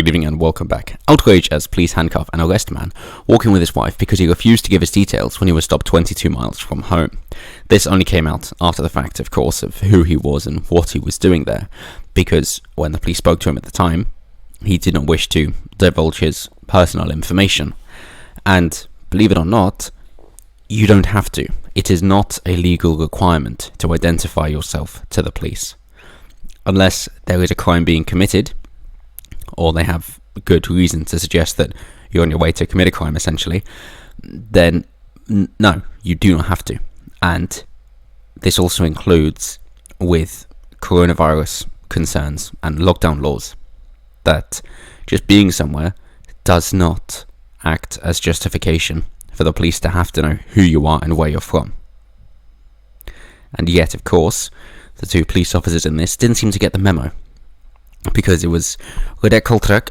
good evening and welcome back. Outrage as police handcuff and arrest man walking with his wife because he refused to give his details when he was stopped 22 miles from home. This only came out after the fact, of course, of who he was and what he was doing there, because when the police spoke to him at the time, he did not wish to divulge his personal information. And believe it or not, you don't have to. It is not a legal requirement to identify yourself to the police. Unless there is a crime being committed, or they have good reason to suggest that you're on your way to commit a crime, essentially, then no, you do not have to. And this also includes with coronavirus concerns and lockdown laws, that just being somewhere does not act as justification for the police to have to know who you are and where you're from. And yet, of course, the two police officers in this didn't seem to get the memo, because it was Radek Koltrek,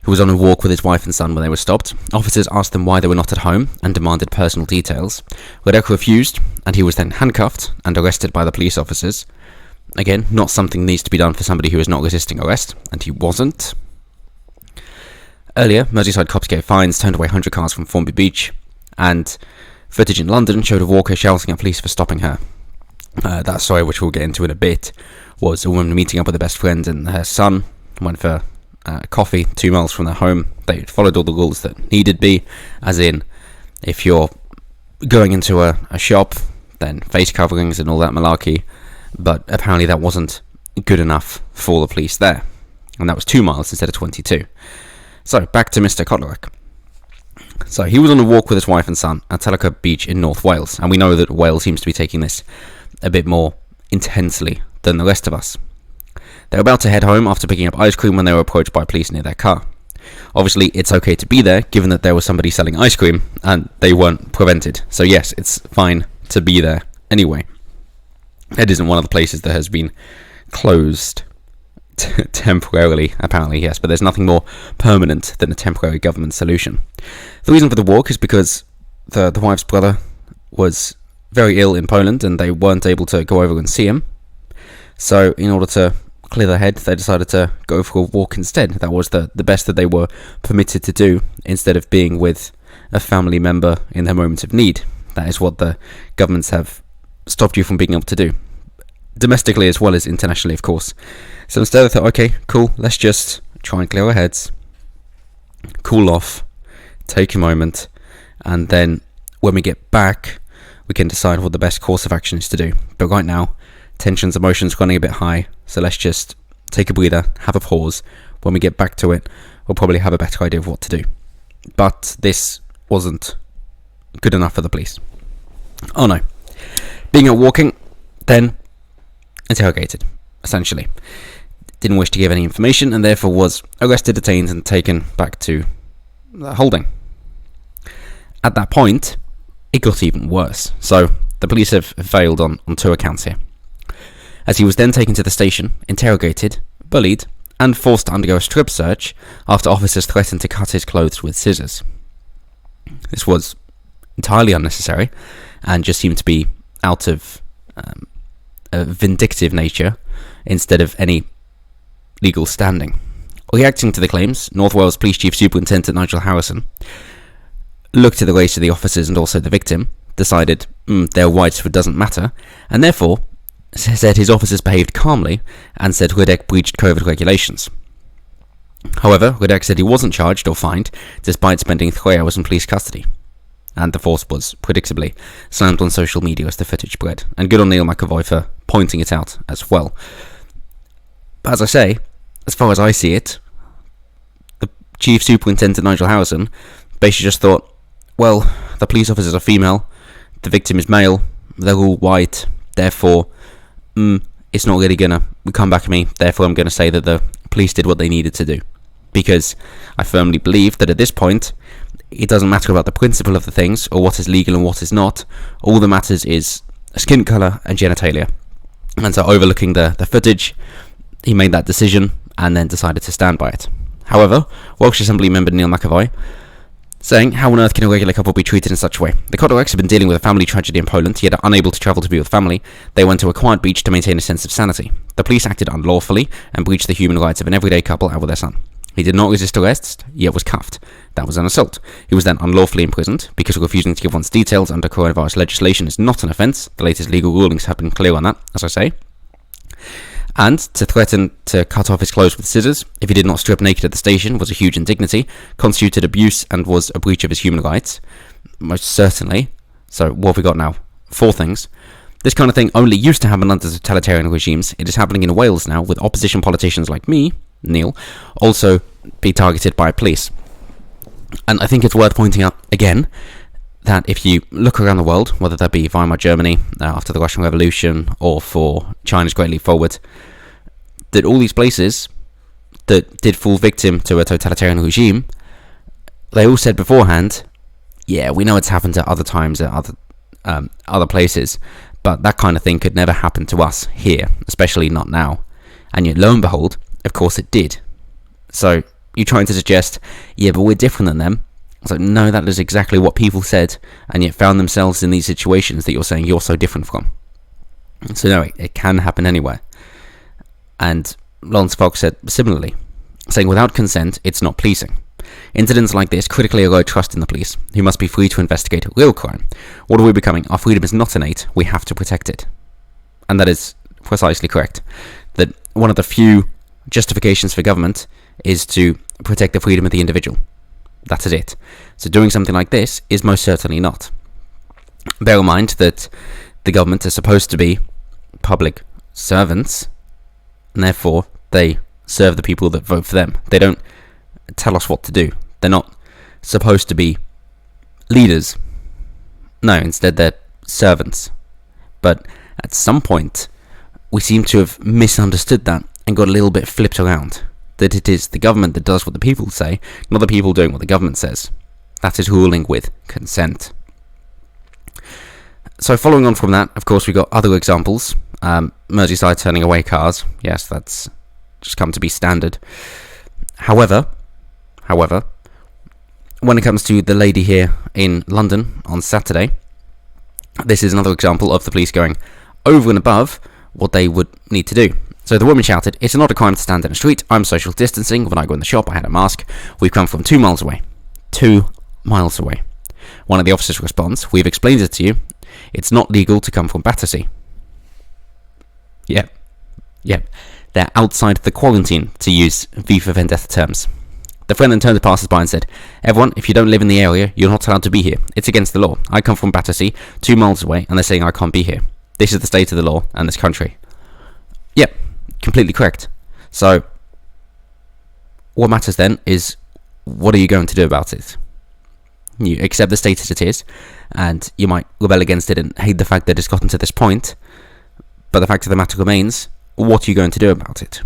who was on a walk with his wife and son when they were stopped. Officers asked them why they were not at home and demanded personal details. Radek refused, and he was then handcuffed and arrested by the police officers. Again, not something needs to be done for somebody who is not resisting arrest, and he wasn't. Earlier, Merseyside cops gave fines, turned away 100 cars from Formby Beach, and footage in London showed a walker shouting at police for stopping her. That story, which we'll get into in a bit, was a woman meeting up with her best friend and her son, went for coffee 2 miles from their home. They followed all the rules that needed be, as in, if you're going into a shop, then face coverings and all that malarkey, but apparently that wasn't good enough for the police there, and that was 2 miles instead of 22. So, back to Mr. Koltrek. So, he was on a walk with his wife and son at Tellicoe Beach in North Wales, and we know that Wales seems to be taking this a bit more intensely than the rest of us. They were about to head home after picking up ice cream when they were approached by police near their car. Obviously, it's okay to be there, given that there was somebody selling ice cream, and they weren't prevented. So yes, it's fine to be there anyway. It isn't one of the places that has been closed temporarily, apparently, yes, but there's nothing more permanent than a temporary government solution. The reason for the walk is because the wife's brother was very ill in Poland, and they weren't able to go over and see him. So, in order to clear their head, they decided to go for a walk instead. That was the best that they were permitted to do, instead of being with a family member in their moments of need. That is what the governments have stopped you from being able to do, domestically as well as internationally, of course. So instead, I thought, okay, cool, let's just try and clear our heads, cool off, take a moment, and then when we get back, we can decide what the best course of action is to do. But right now, tensions, emotions running a bit high, so let's just take a breather, have a pause. When we get back to it, we'll probably have a better idea of what to do. But this wasn't good enough for the police. Oh no. Being out walking, then interrogated, essentially. Didn't wish to give any information, and therefore was arrested, detained, and taken back to holding. At that point, it got even worse. So, the police have failed on two accounts here. As he was then taken to the station, interrogated, bullied, and forced to undergo a strip search after officers threatened to cut his clothes with scissors. This was entirely unnecessary, and just seemed to be out of a vindictive nature, instead of any legal standing. Reacting to the claims, North Wales Police Chief Superintendent Nigel Harrison looked at the race of the officers and also the victim, decided their rights doesn't matter, and therefore said his officers behaved calmly, and said Radek breached COVID regulations. However, Radek said he wasn't charged or fined, despite spending 3 hours in police custody. And the force was, predictably, slammed on social media as the footage spread, and good on Neil McAvoy for pointing it out as well. But as I say, as far as I see it, the Chief Superintendent Nigel Harrison basically just thought, well, the police officers are female, the victim is male, they're all white, therefore, it's not really gonna come back at me, therefore I'm gonna say that the police did what they needed to do. Because I firmly believe that at this point, it doesn't matter about the principle of the things, or what is legal and what is not. All that matters is skin colour and genitalia. And so, overlooking the footage, he made that decision, and then decided to stand by it. However, Welsh Assembly member Neil McAvoy saying, how on earth can a regular couple be treated in such a way? The Koltreks have been dealing with a family tragedy in Poland, yet are unable to travel to be with family. They went to a quiet beach to maintain a sense of sanity. The police acted unlawfully and breached the human rights of an everyday couple out with their son. He did not resist arrest, yet was cuffed. That was an assault. He was then unlawfully imprisoned, because refusing to give one's details under coronavirus legislation is not an offence. The latest legal rulings have been clear on that, as I say. And to threaten to cut off his clothes with scissors, if he did not strip naked at the station, was a huge indignity, constituted abuse, and was a breach of his human rights. Most certainly. So, what have we got now? 4 things. This kind of thing only used to happen under totalitarian regimes. It is happening in Wales now, with opposition politicians like me, Neil, also be targeted by police. And I think it's worth pointing out again that if you look around the world, whether that be Weimar Germany after the Russian Revolution or for China's Great Leap Forward, that all these places that did fall victim to a totalitarian regime, they all said beforehand, yeah, we know it's happened at other times at other places, but that kind of thing could never happen to us here, especially not now. And yet, lo and behold, of course it did. So, you're trying to suggest, yeah, but we're different than them. It's like, no, that is exactly what people said, and yet found themselves in these situations that you're saying you're so different from. So no, it can happen anywhere. And Lawrence Fox said similarly, saying without consent, it's not policing. Incidents like this critically erode trust in the police, who must be free to investigate real crime. What are we becoming? Our freedom is not innate, we have to protect it. And that is precisely correct. That one of the few justifications for government is to protect the freedom of the individual. That is it. So doing something like this is most certainly not. Bear in mind that the government is supposed to be public servants, and therefore they serve the people that vote for them. They don't tell us what to do. They're not supposed to be leaders. No, instead they're servants. But at some point, we seem to have misunderstood that and got a little bit flipped around. That it is the government that does what the people say, not the people doing what the government says. That is ruling with consent. So following on from that, of course, we got other examples. Merseyside turning away cars. Yes, that's just come to be standard. However, when it comes to the lady here in London on Saturday, this is another example of the police going over and above what they would need to do. So the woman shouted, "It's not a crime to stand in a street. I'm social distancing. When I go in the shop, I had a mask. We've come from 2 miles away." 2 miles away. One of the officers responds, "We've explained it to you. It's not legal to come from Battersea." Yep. They're outside the quarantine, to use V for Vendetta terms. The friend then turned to passers-by and said, "Everyone, if you don't live in the area, you're not allowed to be here. It's against the law. I come from Battersea, 2 miles away, and they're saying I can't be here. This is the state of the law and this country." Yep, completely correct. So, what matters then is, what are you going to do about it? You accept the state as it is, and you might rebel against it and hate the fact that it's gotten to this point, but the fact of the matter remains, what are you going to do about it?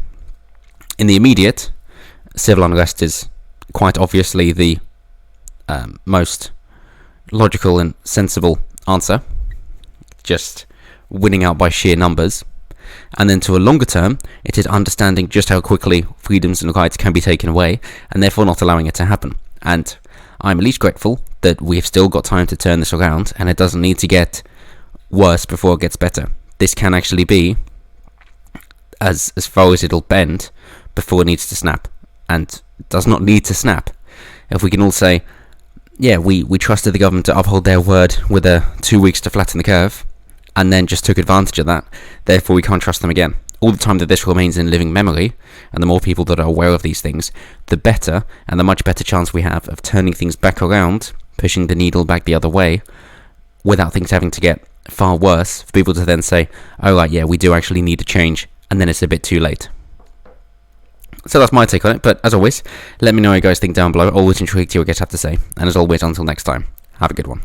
In the immediate, civil unrest is quite obviously the most logical and sensible answer, just winning out by sheer numbers. And then to a longer term, it is understanding just how quickly freedoms and rights can be taken away, and therefore not allowing it to happen. And I'm at least grateful that we've still got time to turn this around, and it doesn't need to get worse before it gets better. This can actually be as far as it'll bend before it needs to snap, and it does not need to snap. If we can all say, yeah, we trusted the government to uphold their word with 2 weeks to flatten the curve, and then just took advantage of that, therefore we can't trust them again. All the time that this remains in living memory, and the more people that are aware of these things, the better, and the much better chance we have of turning things back around, pushing the needle back the other way, without things having to get far worse, for people to then say, oh right, yeah, we do actually need a change, and then it's a bit too late. So that's my take on it, but as always, let me know what you guys think down below. Always intrigued to hear what you guys have to say, and as always, until next time, have a good one.